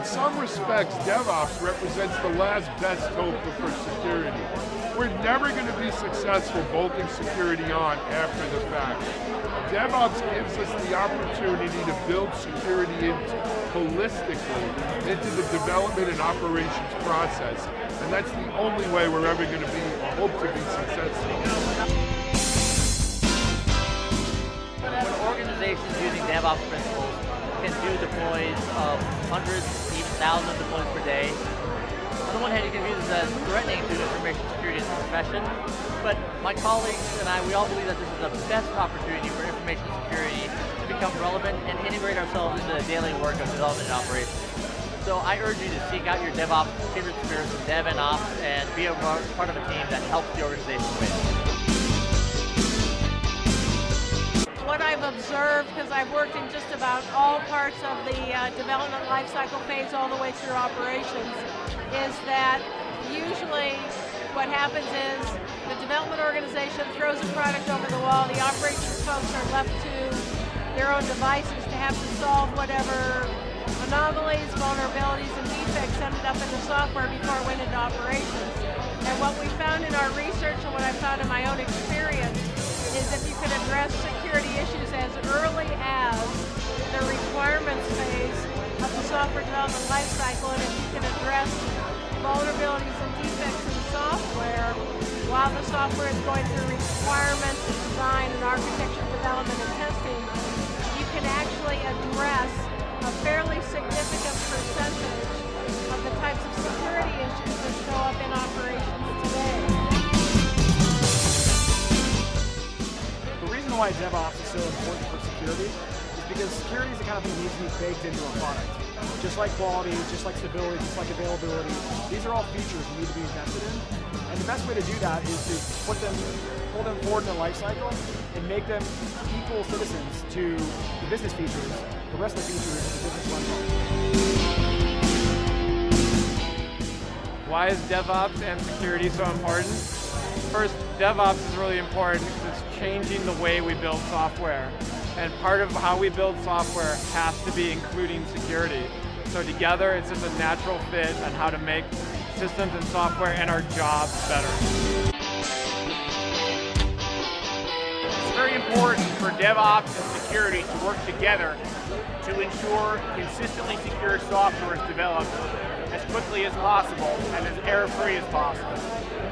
some respects, DevOps represents the last best hope for security. We're never going to be successful bolting security on after the fact. DevOps gives us the opportunity to build security holistically into the development and operations process. And that's the only way we're ever going to be, or hope to be successful. When organizations using DevOps principles can do deploys of hundreds, even thousands of deploys per day, on the one hand you can view this as threatening to information security as a profession, but my colleagues and I, we all believe that this is the best opportunity for information security to become relevant and integrate ourselves into the daily work of development and operations. So I urge you to seek out your DevOps kindred spirits in Dev and Ops and be a part of a team that helps the organization win. What I've observed, because I've worked in just about all parts of the development lifecycle phase all the way through operations, is that usually what happens is the development organization throws a product over the wall, the operations folks are left to their own devices to have to solve whatever anomalies, vulnerabilities, and defects ended up in the software before it went into operations. And what we found in our research and what I found in my own experience is if you can address security issues as early as the requirements phase of the software development lifecycle, and if you can address vulnerabilities and defects in the software while the software is going through requirements, design, and architecture development and testing, you can actually address a fairly significant percentage of the types of security issues that show up in operations today. The reason why DevOps is so important for security is because security is the kind of thing that needs to be baked into a product. Just like quality, just like stability, just like availability, these are all features that need to be invested in. And the best way to do that is to pull them forward in the life cycle and make them equal citizens to the business features, the rest of the features that the business runs on. Why is DevOps and security so important? First, DevOps is really important because it's changing the way we build software. And part of how we build software has to be including security. So together, it's just a natural fit on how to make systems and software and our jobs better. It's very important for DevOps and security to work together to ensure consistently secure software is developed as quickly as possible and as error-free as possible.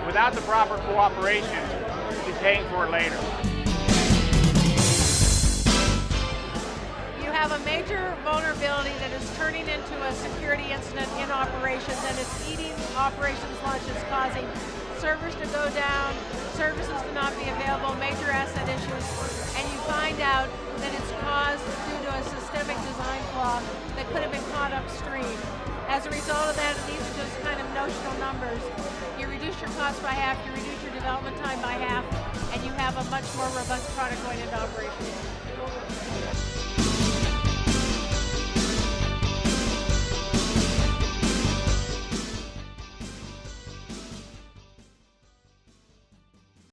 Without the proper cooperation, you'll be paying for it later. You have a major vulnerability that is turning into a security incident in operations, and it's eating operations lunch. It's causing servers to go down, services to not be available, major asset issues, and you find out that it's caused due to a systemic design flaw that could have been caught upstream. As a result of that, these are just kind of notional numbers. You reduce your cost by half, you reduce your development time by half, and you have a much more robust product going into operations.